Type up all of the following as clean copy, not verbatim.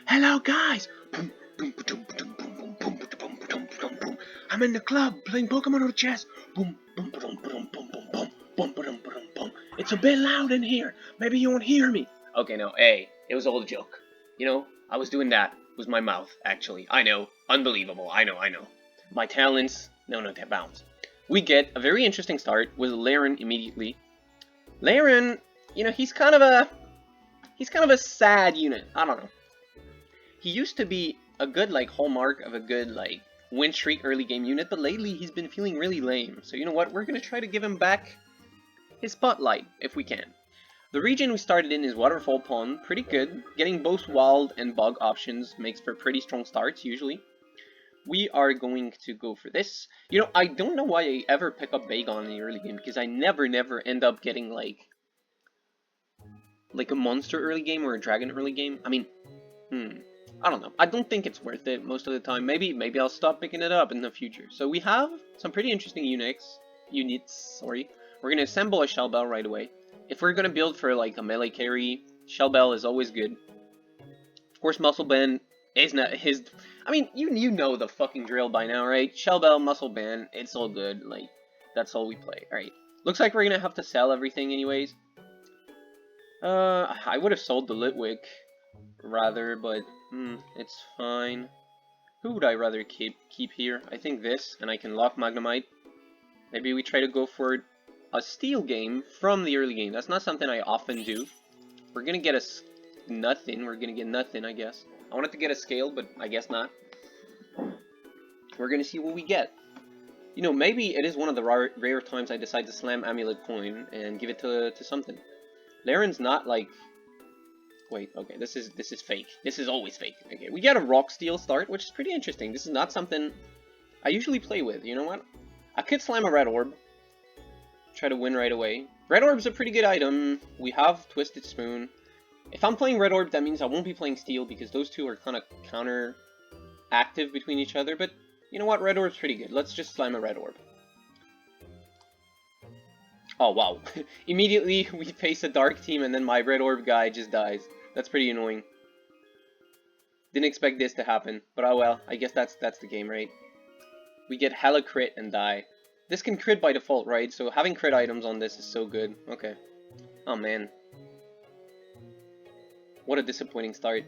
Hello, guys. I'm in the club playing Pokemon or chess. It's a bit loud in here. Maybe you won't hear me. Okay, no, hey, it was all a joke. You know, I was doing that with my mouth, actually. I know, unbelievable. I know. My talents, no, that bounce. We get a very interesting start with Laren immediately. Laren, you know, he's kind of a sad unit. I don't know. He used to be a good, like, hallmark of a good, like, win streak early game unit, but lately he's been feeling really lame. So you know what? We're gonna try to give him back his spotlight if we can. The region we started in is Waterfall Pond, pretty good. Getting both wild and bug options makes for pretty strong starts usually. We are going to go for this. You know, I don't know why I ever pick up Bagon in the early game, because I never end up getting like a monster early game or a dragon early game. I mean, I don't know. I don't think it's worth it most of the time. Maybe I'll stop picking it up in the future. So we have some pretty interesting units. We're gonna assemble a Shell Bell right away. If we're gonna build for like a melee carry, Shell Bell is always good. Of course, Muscle Band is not his. I mean, you know the fucking drill by now, right? Shell Bell, Muscle Band, it's all good. Like, that's all we play. Alright. Looks like we're gonna have to sell everything anyways. I would have sold the Litwick rather, but it's fine. Who would I rather keep here? I think this, and I can lock Magnemite. Maybe we try to go for a steal game from the early game. That's not something I often do. We're gonna get nothing. We're gonna get nothing, I guess. I wanted to get a scale, but I guess not. We're gonna see what we get. You know, maybe it is one of the rare times I decide to slam Amulet Coin and give it to something. Laren's not like... Wait, okay, this is fake. This is always fake. Okay, we got a Rock Steel start, which is pretty interesting. This is not something I usually play with, you know what? I could slam a Red Orb. Try to win right away. Red Orb's a pretty good item. We have Twisted Spoon. If I'm playing Red Orb, that means I won't be playing Steel, because those two are kind of counter-active between each other, but you know what? Red Orb's pretty good. Let's just slam a Red Orb. Oh, wow. Immediately, we face a Dark Team, and then my Red Orb guy just dies. That's pretty annoying. Didn't expect this to happen, but oh well. I guess that's the game, right? We get hella crit and die. This can crit by default, right? So having crit items on this is so good. Okay. Oh, man. What a disappointing start.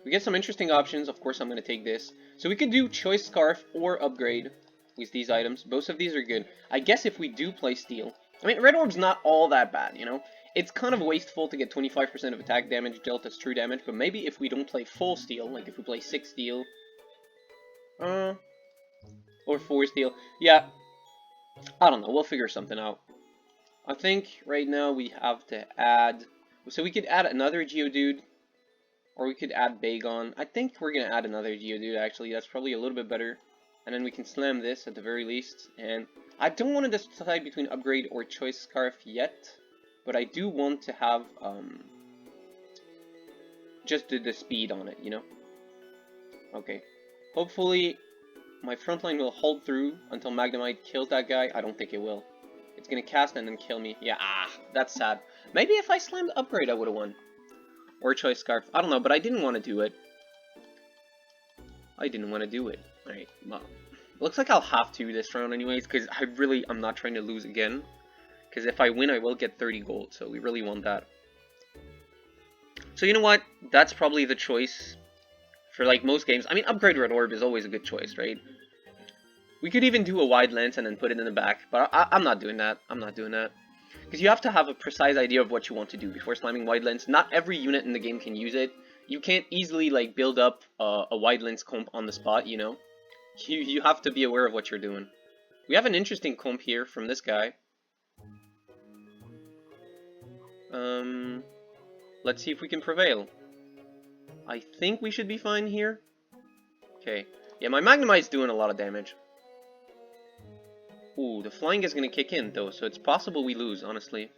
We get some interesting options. Of course, I'm going to take this. So we could do Choice Scarf or Upgrade with these items. Both of these are good. I guess if we do play Steel... I mean, Red Orb's not all that bad, you know? It's kind of wasteful to get 25% of attack damage dealt as true damage, but maybe if we don't play full Steel, like if we play 6 Steel... or 4 Steel. Yeah. I don't know. We'll figure something out. I think right now we have to add... So we could add another Geodude. Or we could add Bagon. I think we're going to add another Geodude, actually. That's probably a little bit better. And then we can slam this at the very least. And I don't want to decide between Upgrade or Choice Scarf yet. But I do want to have just the speed on it, you know? Okay. Hopefully my front line will hold through until Magnemite kills that guy. I don't think it will. It's going to cast and then kill me. Yeah, that's sad. Maybe if I slammed Upgrade I would have won. Or Choice Scarf. I don't know, but I didn't want to do it. Alright, well. Looks like I'll have to this round anyways, because I'm not trying to lose again. Because if I win, I will get 30 gold, so we really want that. So you know what? That's probably the choice for like most games. I mean, Upgrade Red Orb is always a good choice, right? We could even do a Wide Lens and then put it in the back, but I'm not doing that. Because you have to have a precise idea of what you want to do before slamming Wide Lens. Not every unit in the game can use it. You can't easily like build up a Wide Lens comp on the spot, you know? You have to be aware of what you're doing. We have an interesting comp here from this guy. Let's see if we can prevail. I think we should be fine here. Okay. Yeah, my Magnemite's doing a lot of damage. Ooh, the flying is gonna kick in though, so it's possible we lose, honestly.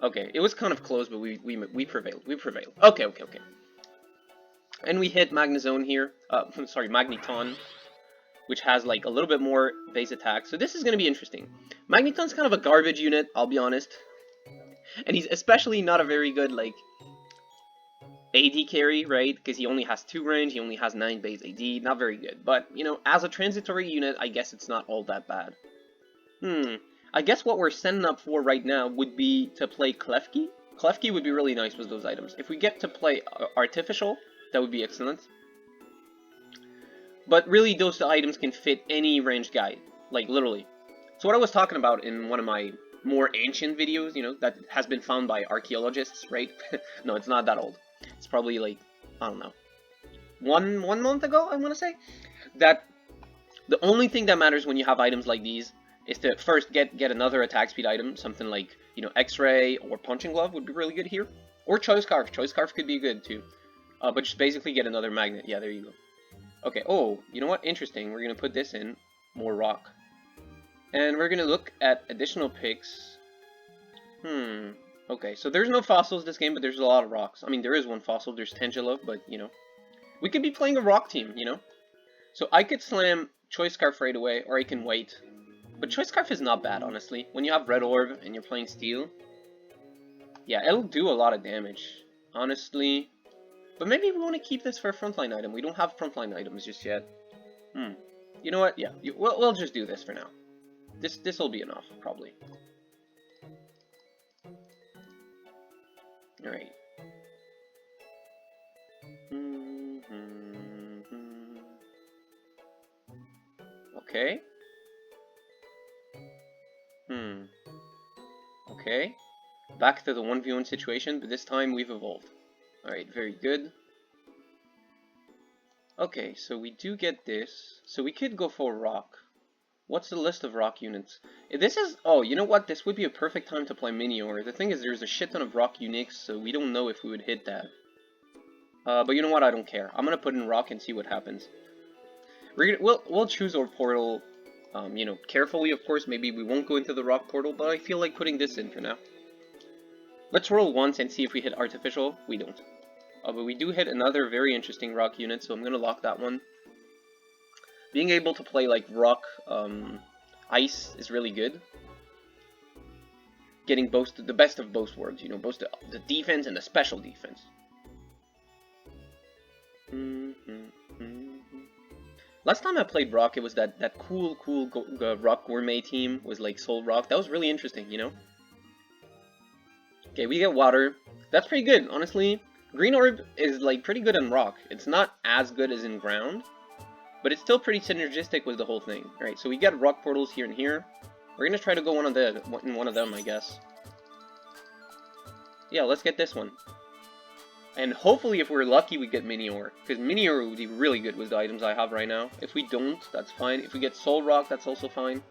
Okay, it was kind of close, but we prevailed. Okay. And we hit Magnezone here. Sorry, Magneton. which has like a little bit more base attack. So this is going to be interesting. Magneton's kind of a garbage unit, I'll be honest. And he's especially not a very good like AD carry, right? Because he only has 2 range, he only has 9 base AD, not very good. But, you know, as a transitory unit, I guess it's not all that bad. I guess what we're setting up for right now would be to play Klefki. Klefki would be really nice with those items. If we get to play Artificial, that would be excellent. But really, those items can fit any ranged guy, like literally. So what I was talking about in one of my more ancient videos, you know, that has been found by archaeologists, right? No, it's not that old. It's probably like, I don't know, one month ago, I want to say, that the only thing that matters when you have items like these is to first get another attack speed item, something like, you know, X-Ray or Punching Glove would be really good here, or Choice Scarf. Choice Scarf could be good too, but just basically get another magnet. Yeah, there you go. Okay, oh, you know what? Interesting. We're going to put this in, more rock. And we're going to look at additional picks. Okay, so there's no fossils this game, but there's a lot of rocks. I mean, there is one fossil, there's Tangela, but, you know. We could be playing a rock team, you know. So I could slam Choice Scarf right away, or I can wait. But Choice Scarf is not bad, honestly. When you have Red Orb and you're playing Steel. Yeah, it'll do a lot of damage, honestly. But maybe we want to keep this for a frontline item. We don't have frontline items just yet. You know what? Yeah, we'll just do this for now. This will be enough, probably. Alright. Okay. Okay. Back to the 1v1 situation, but this time we've evolved. Alright, very good. Okay, so we do get this. So we could go for rock. What's the list of rock units? This is... Oh, you know what? This would be a perfect time to play Minior. The thing is, there's a shit ton of rock uniques, so we don't know if we would hit that. But you know what? I don't care. I'm gonna put in rock and see what happens. We'll choose our portal, you know, carefully, of course. Maybe we won't go into the rock portal, but I feel like putting this in for now. Let's roll once and see if we hit Artificial. We don't. But we do hit another very interesting rock unit, so I'm gonna lock that one. Being able to play like rock, ice is really good. Getting both the best of both worlds, you know, both the defense and the special defense. Last time I played rock, it was that cool rock gourmet team was like Soul Rock. That was really interesting, you know. Okay, we get water. That's pretty good, honestly. Green Orb is like pretty good in rock. It's not as good as in ground, but it's still pretty synergistic with the whole thing. Alright, so we got rock portals here and here. We're gonna try to go in one of them, I guess. Yeah, let's get this one. And hopefully, if we're lucky, we get Minior. Because Minior would be really good with the items I have right now. If we don't, that's fine. If we get Soul Rock, that's also fine.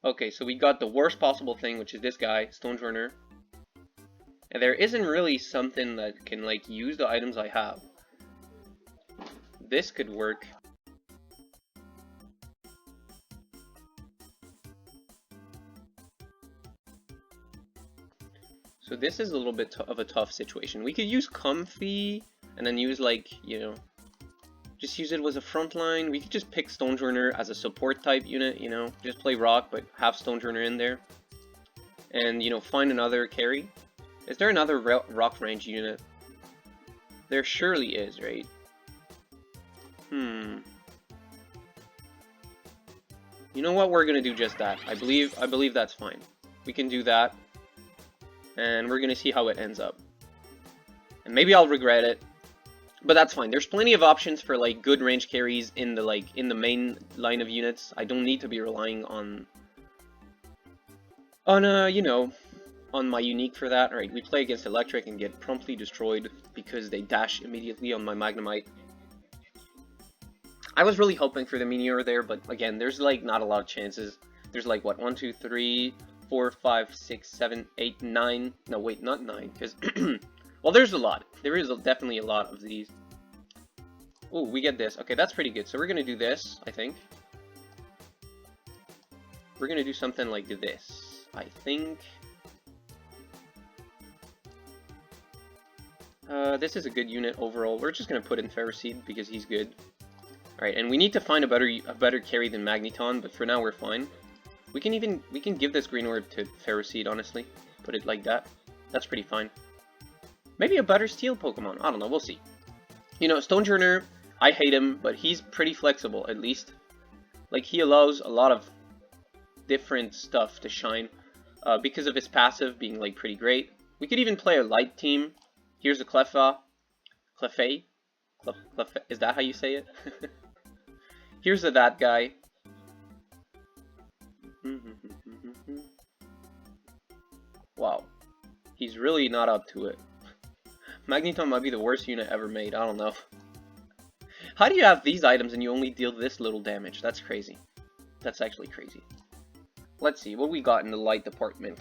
Okay, so we got the worst possible thing, which is this guy, Stonejourner. And there isn't really something that can, like, use the items I have. This could work. So this is a little bit of a tough situation. We could use Comfy, and then use, like, you know, just use it as a front line. We could just pick Stonejourner as a support type unit, you know, just play rock, but have Stonejourner in there. And, you know, find another carry. Is there another rock range unit? There surely is, right? You know what? We're gonna do just that. I believe that's fine. We can do that. And we're gonna see how it ends up. And maybe I'll regret it. But that's fine. There's plenty of options for like good range carries in the main line of units. I don't need to be relying on you know, on my unique for that. Alright, we play against Electric and get promptly destroyed because they dash immediately on my Magnemite. I was really hoping for the Meteor there, but again, there's like not a lot of chances. There's like what, 1, 2, 3, 4, 5, 6, 7, 8, 9. No, wait, not 9, because well, there's a lot. There is definitely a lot of these. Oh, we get this. Okay, that's pretty good. So we're gonna do this, I think. We're gonna do something like this, I think. This is a good unit overall. We're just gonna put in Ferroseed because he's good. Alright, and we need to find a better carry than Magneton, but for now we're fine. We can give this green orb to Ferroseed, honestly. Put it like that. That's pretty fine. Maybe a better steel Pokemon. I don't know, we'll see. You know, Stonejourner, I hate him, but he's pretty flexible, at least. Like, he allows a lot of different stuff to shine because of his passive being, like, pretty great. We could even play a light team. Here's a Cleffa. Cleffa? Is that how you say it? Here's a that guy. Wow. He's really not up to it. Magneton might be the worst unit ever made, I don't know. How do you have these items and you only deal this little damage? That's crazy. That's actually crazy. Let's see, what we got in the light department.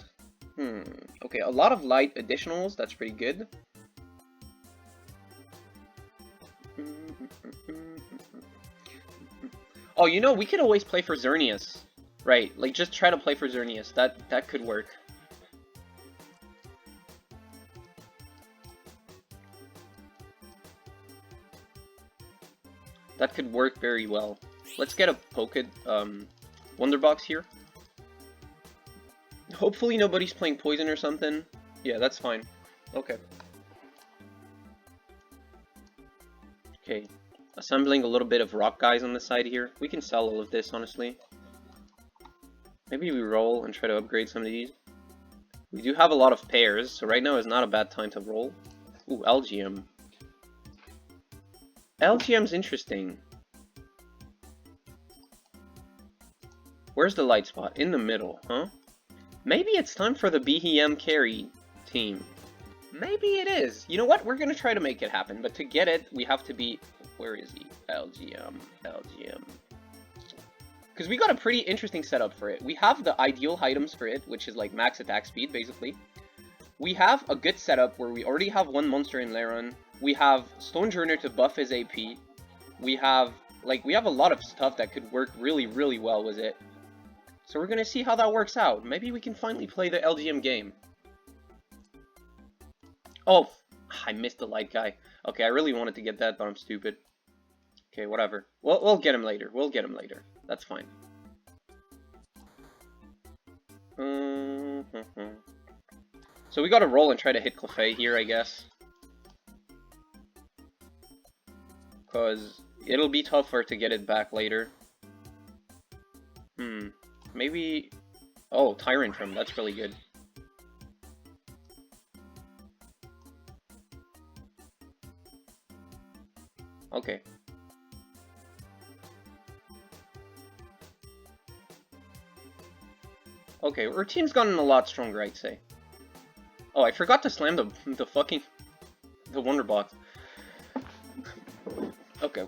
Okay, a lot of light additionals, that's pretty good. Oh, you know, we could always play for Xerneas. Right, like just try to play for Xerneas. That could work. That could work very well. Let's get a Wonder Box here. Hopefully nobody's playing Poison or something. Yeah, that's fine. Okay. Okay. Assembling a little bit of rock guys on the side here. We can sell all of this, honestly. Maybe we roll and try to upgrade some of these. We do have a lot of pairs, so right now is not a bad time to roll. Ooh, LGM. LGM's interesting. Where's the light spot? In the middle, huh? Maybe it's time for the Beeheeyem carry team. Maybe it is. You know what? We're gonna try to make it happen, but to get it, we have to be... Where is he? LGM. Because we got a pretty interesting setup for it. We have the ideal items for it, which is like max attack speed, basically. We have a good setup where we already have one monster in Lairon. We have Stonejourner to buff his AP. We have a lot of stuff that could work really, really well with it. So we're gonna see how that works out. Maybe we can finally play the LGM game. Oh, I missed the light guy. Okay, I really wanted to get that, but I'm stupid. Okay, whatever. We'll get him later. We'll get him later. That's fine. So we gotta roll and try to hit Cleffa here, I guess. Because it'll be tougher to get it back later. Maybe... Oh, Tyrantrum. That's really good. Okay. Okay, our team's gotten a lot stronger, I'd say. Oh, I forgot to slam the Wonder Box. Okay.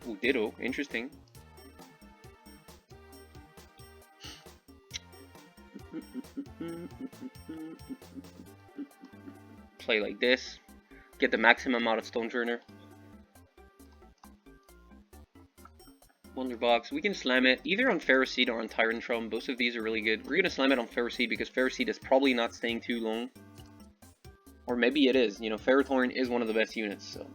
Ooh, Ditto. Interesting. Play like this. Get the maximum out of Stonejourner. Wonder Box. We can slam it either on Ferroseed or on Tyrantrum. Both of these are really good. We're gonna slam it on Ferroseed because Ferroseed is probably not staying too long. Or maybe it is. You know, Ferrothorn is one of the best units, so...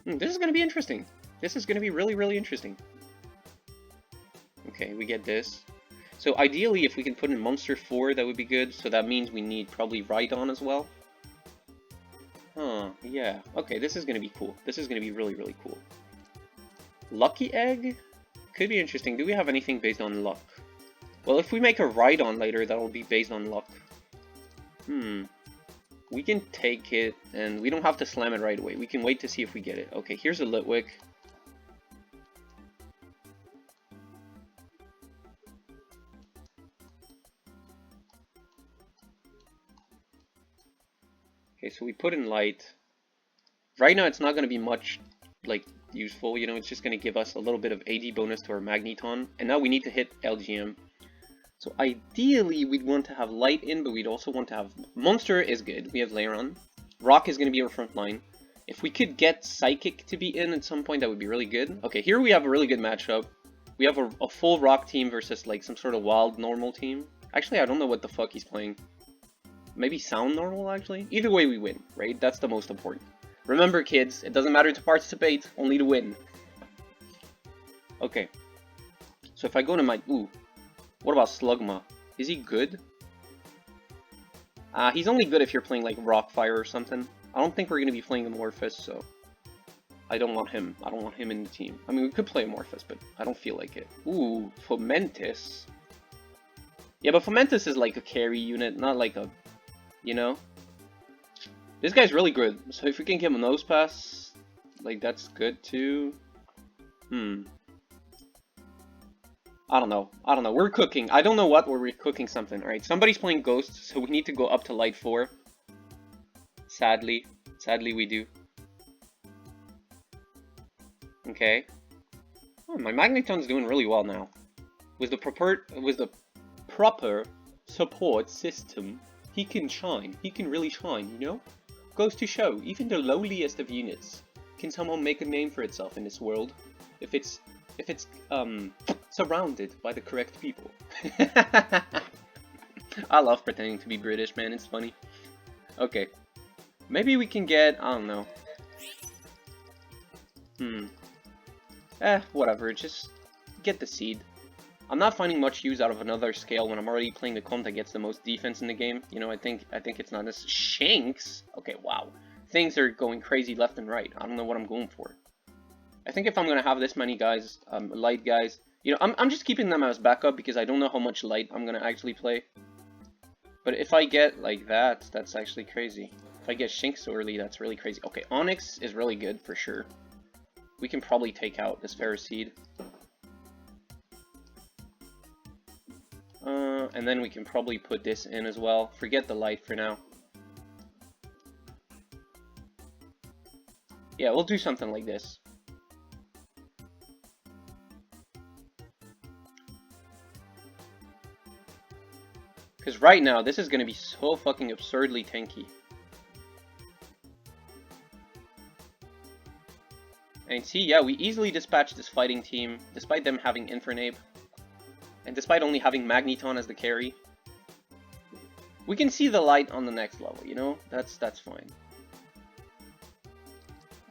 This is going to be interesting. This is going to be really, really interesting. Okay, we get this. So ideally, if we can put in Monster 4, that would be good. So that means we need probably Rhydon as well. Huh, yeah. Okay, this is going to be cool. This is going to be really, really cool. Lucky Egg? Could be interesting. Do we have anything based on luck? Well, if we make a Rhydon later, that'll be based on luck. We can take it, and we don't have to slam it right away. We can wait to see if we get it. Okay, here's a Litwick. Okay, so we put in Light. Right now, it's not going to be much, like, useful. You know, it's just going to give us a little bit of AD bonus to our Magneton. And now we need to hit LGM. So ideally, we'd want to have Light in, but we'd also want to have... Monster is good. We have Lairon. Rock is going to be our front line. If we could get Psychic to be in at some point, that would be really good. Okay, here we have a really good matchup. We have a full rock team versus like some sort of wild normal team. Actually, I don't know what the fuck he's playing. Maybe sound normal, actually? Either way, we win, right? That's the most important. Remember, kids, it doesn't matter to participate, only to win. Okay. So if I go to my... Ooh. What about Slugma? Is he good? He's only good if you're playing like Rockfire or something. I don't think we're going to be playing Amorphous, so... I don't want him. I don't want him in the team. I mean, we could play Amorphous, but I don't feel like it. Ooh, Fomentis. Yeah, but Fomentis is like a carry unit, not like a... You know? This guy's really good, so if we can give him a Nose Pass, like, that's good too. I don't know. We're cooking. I don't know what, we're cooking something. Alright, somebody's playing Ghost, so we need to go up to Light 4. Sadly. Sadly, we do. Okay. Oh, my Magneton's doing really well now. With the proper support system, he can shine. He can really shine, you know? Goes to show, even the lowliest of units can somehow make a name for itself in this world if it's surrounded by the correct people. I love pretending to be British, man. It's funny. Okay. Maybe we can get... I don't know. Whatever. Just get the seed. I'm not finding much use out of another scale when I'm already playing the comp that gets the most defense in the game. You know, I think it's not this Shanks. Okay, wow. Things are going crazy left and right. I don't know what I'm going for. I think if I'm gonna have this many guys, light guys, you know, I'm just keeping them as backup because I don't know how much light I'm gonna actually play. But if I get like that, that's actually crazy. If I get Shanks so early, that's really crazy. Okay, Onyx is really good for sure. We can probably take out this Ferroseed. And then we can probably put this in as well. Forget the light for now. Yeah, we'll do something like this. Because right now, this is going to be so fucking absurdly tanky. And see, yeah, we easily dispatched this fighting team, despite them having Infernape. And despite only having Magneton as the carry. We can see the light on the next level, you know? That's fine.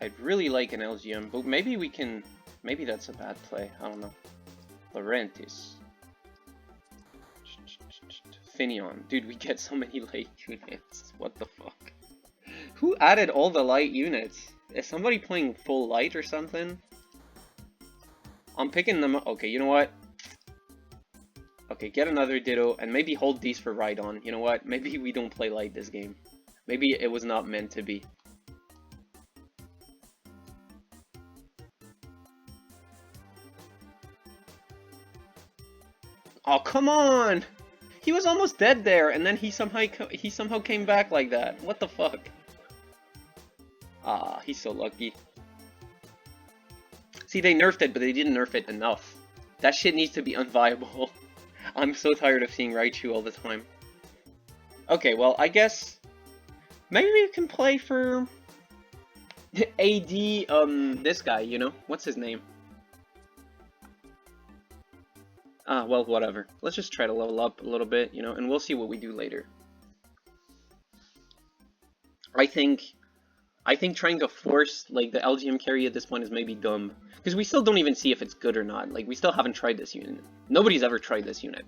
I'd really like an LGM, but maybe we can... Maybe that's a bad play, I don't know. Laurentis. Finneon. Dude, we get so many light units. What the fuck? Who added all the light units? Is somebody playing full light or something? I'm picking them up. Okay, you know what? Okay, get another Ditto, and maybe hold these for Rhydon. You know what? Maybe we don't play light this game. Maybe it was not meant to be. Oh, come on! He was almost dead there, and then he somehow came back like that. What the fuck? Ah, he's so lucky. See, they nerfed it, but they didn't nerf it enough. That shit needs to be unviable. I'm so tired of seeing Raichu all the time. Okay, well, I guess... Maybe we can play for... AD, this guy, you know? What's his name? Ah, well, whatever. Let's just try to level up a little bit, you know, and we'll see what we do later. I think trying to force, like, the LGM carry at this point is maybe dumb. Because we still don't even see if it's good or not. Like, we still haven't tried this unit. Nobody's ever tried this unit.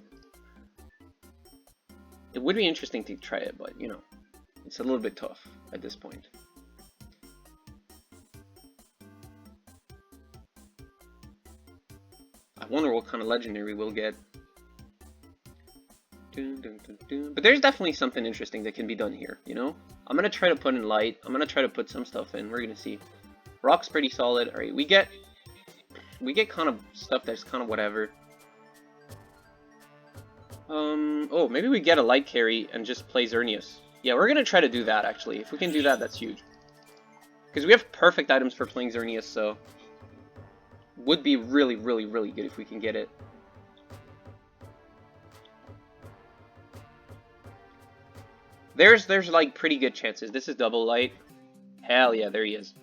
It would be interesting to try it, but, you know, it's a little bit tough at this point. I wonder what kind of legendary we'll get. But there's definitely something interesting that can be done here, you know? I'm gonna try to put in light. I'm gonna try to put some stuff in. We're gonna see. Rock's pretty solid. Alright, we get kind of stuff that's kind of whatever. Oh, maybe we get a light carry and just play Xerneas. Yeah, we're gonna try to do that, actually. If we can do that, that's huge. Because we have perfect items for playing Xerneas, so... Would be really, really, really good if we can get it. There's like pretty good chances. This is double light. Hell yeah, there he is.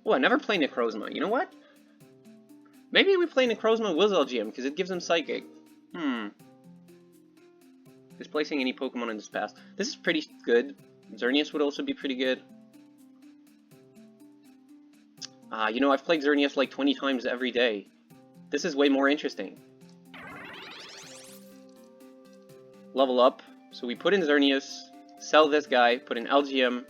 Oh, I never played Necrozma. You know what? Maybe we play Necrozma with LGM, because it gives him Psychic. Displacing any Pokemon in this pass. This is pretty good. Xerneas would also be pretty good. You know, I've played Xerneas like 20 times every day. This is way more interesting. Level up. So we put in Xerneas, sell this guy, put in LGM.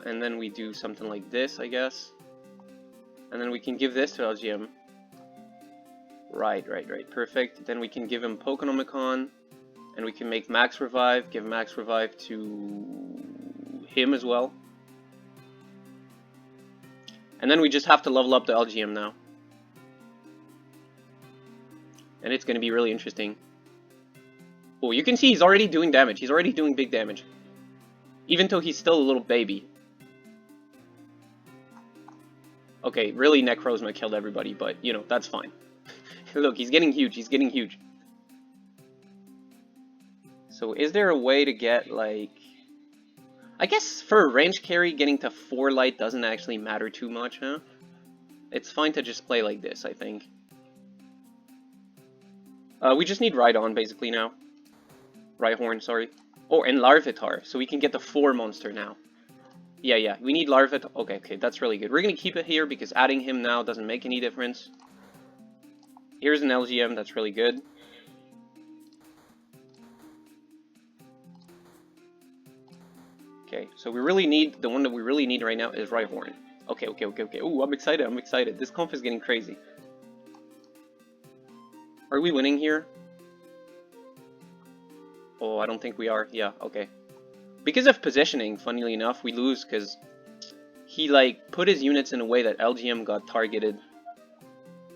And then we do something like this, I guess. And then we can give this to LGM. Right, perfect. Then we can give him Pokenomicon, and we can make Max Revive, give Max Revive to him as well. And then we just have to level up the LGM now. And it's going to be really interesting. Oh, you can see he's already doing damage. He's already doing big damage. Even though he's still a little baby. Okay, really Necrozma killed everybody, but, you know, that's fine. Look, he's getting huge, he's getting huge. So is there a way to get, like... I guess for a range carry, getting to 4 light doesn't actually matter too much, huh? It's fine to just play like this, I think. We just need Rhydon, basically, now. Rhyhorn, sorry. Oh, and Larvitar, so we can get the 4 monster now. Yeah, we need Larvitar. Okay, that's really good. We're gonna keep it here, because adding him now doesn't make any difference. Here's an LGM, that's really good. Okay, so we really need, the one that we really need right now is Rhyhorn. Okay. Ooh, I'm excited. This comp is getting crazy. Are we winning here? Oh, I don't think we are. Yeah, okay. Because of positioning, funnily enough, we lose because he, like, put his units in a way that LGM got targeted.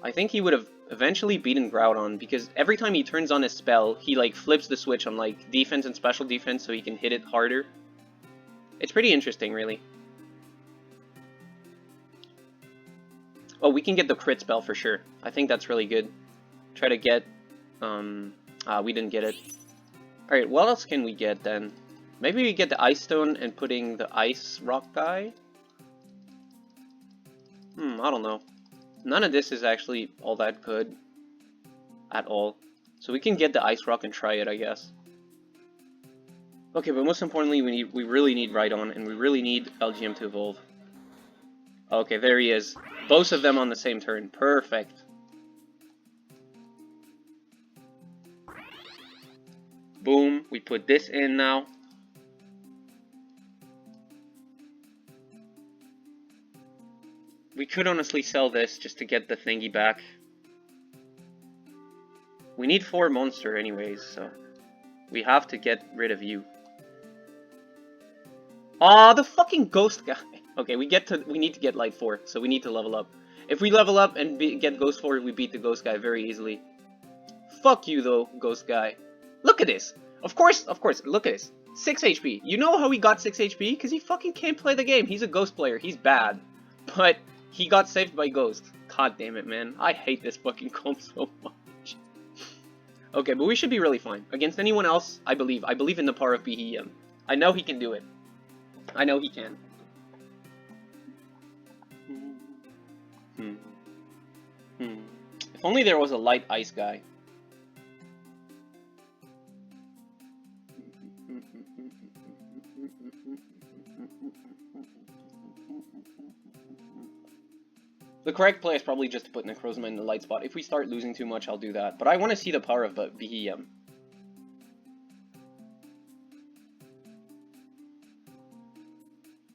I think he would have eventually beaten Groudon, because every time he turns on his spell, he, like, flips the switch on, like, defense and special defense so he can hit it harder. It's pretty interesting, really. Oh, we can get the crit spell for sure. I think that's really good. Try to get... we didn't get it. Alright, what else can we get, then? Maybe we get the Ice Stone and putting the Ice Rock guy? I don't know. None of this is actually all that good. At all. So we can get the Ice Rock and try it, I guess. Okay, but most importantly, we really need Rhydon, and we really need LGM to evolve. Okay, there he is. Both of them on the same turn. Perfect. Boom. We put this in now. We could honestly sell this just to get the thingy back. We need 4 monster anyways, so we have to get rid of you. Aw, the fucking ghost guy. Okay, we need to get light 4, so we need to level up. If we level up and get ghost 4, we beat the ghost guy very easily. Fuck you though, ghost guy. Look at this. Of course, look at this. 6 HP. You know how he got 6 HP? Because he fucking can't play the game. He's a ghost player. He's bad. But he got saved by ghost. God damn it, man. I hate this fucking comp so much. Okay, but we should be really fine. Against anyone else, I believe. I believe in the power of Beeheeyem. I know he can do it. I know he can. If only there was a light ice guy. The correct play is probably just to put Necrozma in the light spot. If we start losing too much, I'll do that. But I want to see the power of Beeheeyem.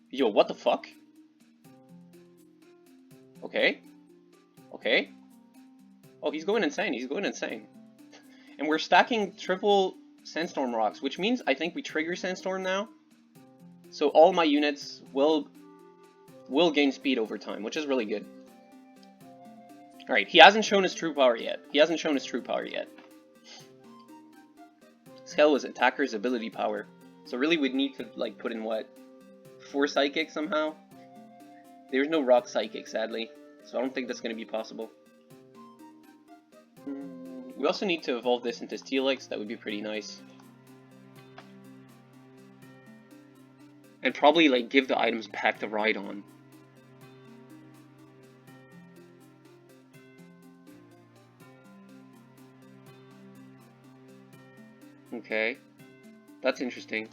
Yo, what the fuck? Okay. Okay. Oh, he's going insane. He's going insane. And we're stacking triple Sandstorm rocks, which means I think we trigger Sandstorm now. So all my units will gain speed over time, which is really good. Alright, he hasn't shown his true power yet. Scale was attacker's ability power. So really we'd need to, like, put in what? 4 psychic somehow? There's no rock psychic, sadly. So I don't think that's going to be possible. We also need to evolve this into Steelix. That would be pretty nice. And probably, like, give the items back to Rhydon. Okay. That's interesting.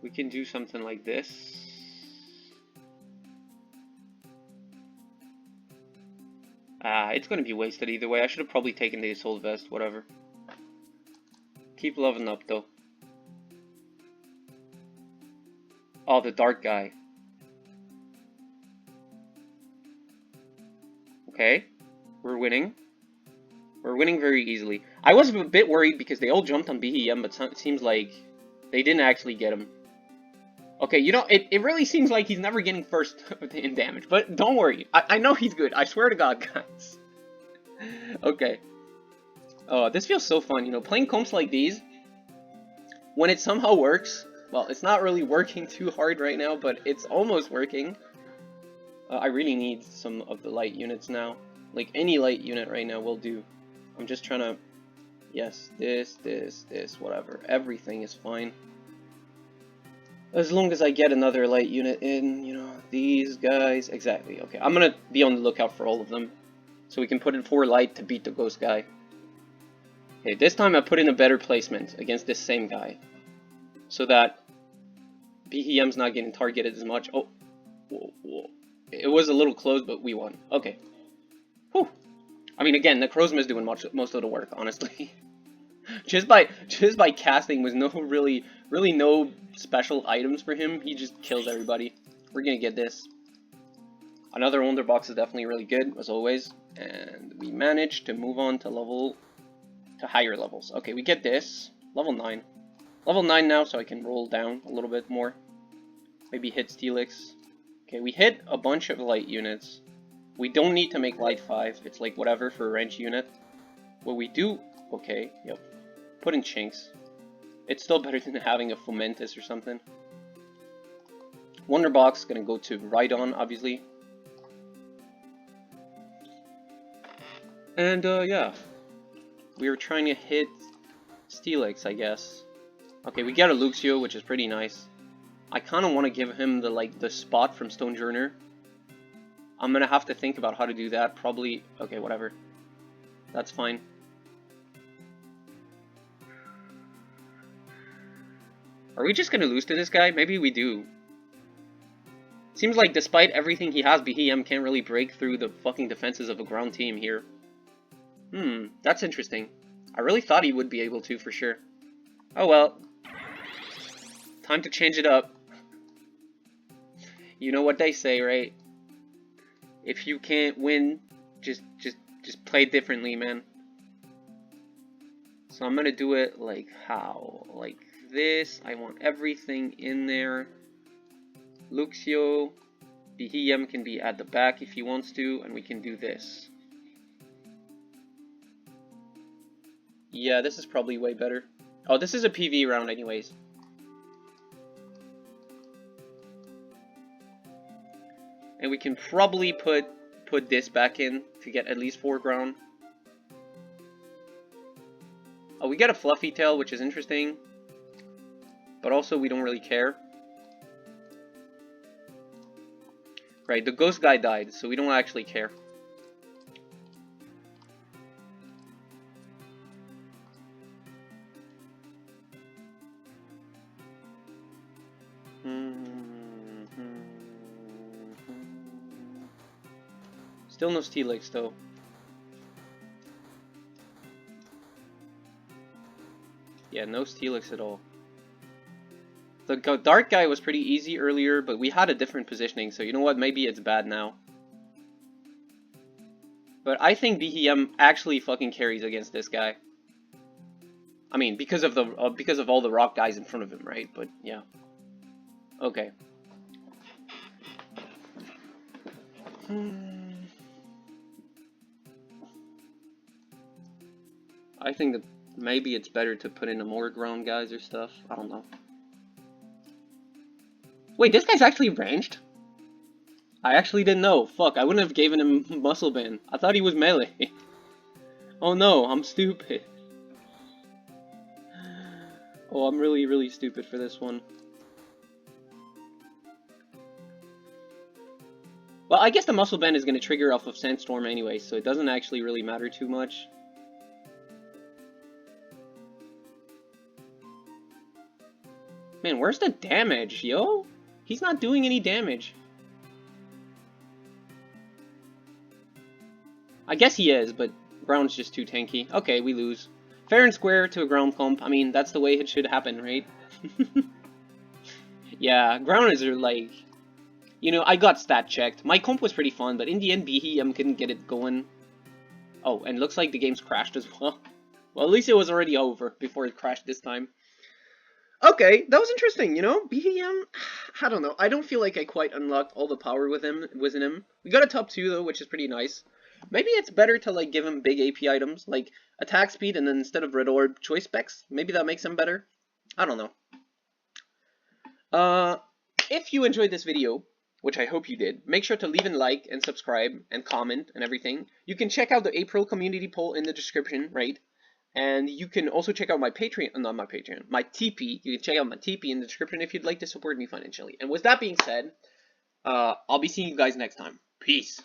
We can do something like this. It's gonna be wasted either way. I should have probably taken the Assault Vest, whatever. Keep leveling up though. Oh, the dark guy. Okay. We're winning. We're winning very easily. I was a bit worried because they all jumped on Beeheeyem, but it seems like they didn't actually get him. Okay, you know, it really seems like he's never getting first in damage. But don't worry. I know he's good. I swear to God, guys. Okay. Oh, this feels so fun. You know, playing comps like these, when it somehow works, well, it's not really working too hard right now, but it's almost working. I really need some of the light units now. Like, any light unit right now will do. I'm just trying to... Yes, this, whatever. Everything is fine. As long as I get another light unit in, you know, these guys... Exactly, okay. I'm gonna be on the lookout for all of them. So we can put in 4 light to beat the ghost guy. Okay, this time I put in a better placement against this same guy. So that Beeheeyem's not getting targeted as much. Oh, whoa, whoa. It was a little close, but we won. Okay. Whew. I mean, again, Necrozma is doing most of the work, honestly. just by casting with no really no special items for him, he just kills everybody. We're gonna get this. Another Wonder Box is definitely really good, as always. And we managed to move on to higher levels. Okay, we get this. Level 9. Level 9 now, so I can roll down a little bit more. Maybe hit Steelix. Okay, we hit a bunch of light units. We don't need to make light 5. It's like whatever for a range unit. What we do... Okay, yep. Put in Chinks. It's still better than having a Fomentis or something. Wonder Box gonna go to Rhydon, obviously. And, yeah. We were trying to hit Steelix, I guess. Okay, we get a Luxio, which is pretty nice. I kind of want to give him the spot from Stonejourner. I'm gonna have to think about how to do that. Probably... Okay, whatever. That's fine. Are we just gonna lose to this guy? Maybe we do. Seems like despite everything he has, Beeheeyem can't really break through the fucking defenses of a ground team here. That's interesting. I really thought he would be able to, for sure. Oh well. Time to change it up. You know what they say, right? If you can't win, just play differently, man. So I'm gonna do it like how? Like this. I want everything in there. Luxio. Beeheeyem can be at the back if he wants to, and we can do this. Yeah, this is probably way better. Oh, this is a PV round anyways. And we can probably put this back in to get at least 4 ground. Oh, we get a Fluffy Tail, which is interesting. But also we don't really care. Right, the ghost guy died, so we don't actually care. Still no Steelix though. Yeah, no Steelix at all. The dark guy was pretty easy earlier, but we had a different positioning, so you know what? Maybe it's bad now. But I think Beeheeyem actually fucking carries against this guy. I mean, because of all the rock guys in front of him, right? But yeah. Okay. I think that maybe it's better to put in more ground guys or stuff. I don't know. Wait. Wait, this guy's actually ranged? I actually didn't know. Fuck, I wouldn't have given him muscle band. I thought he was melee. Oh no, I'm stupid. Oh, I'm really, really stupid for this one. Well, I guess the muscle band is going to trigger off of Sandstorm anyway, so it doesn't actually really matter too much. Man, where's the damage, yo? He's not doing any damage. I guess he is, but ground's just too tanky. Okay, we lose. Fair and square to a ground comp. I mean, that's the way it should happen, right? Yeah, grounders are like... You know, I got stat checked. My comp was pretty fun, but in the end, Beeheeyem couldn't get it going. Oh, and looks like the game's crashed as well. Well, at least it was already over before it crashed this time. Okay, that was interesting, you know? Beeheeyem, I don't know. I don't feel like I quite unlocked all the power with him. We got a top 2, though, which is pretty nice. Maybe it's better to, like, give him big AP items, like attack speed, and then instead of red orb, choice specs. Maybe that makes him better. I don't know. If you enjoyed this video, which I hope you did, make sure to leave a like and subscribe and comment and everything. You can check out the April community poll in the description, right? And you can also check out my Patreon, not my Patreon, my TP. You can check out my TP in the description if you'd like to support me financially. And with that being said, I'll be seeing you guys next time. Peace.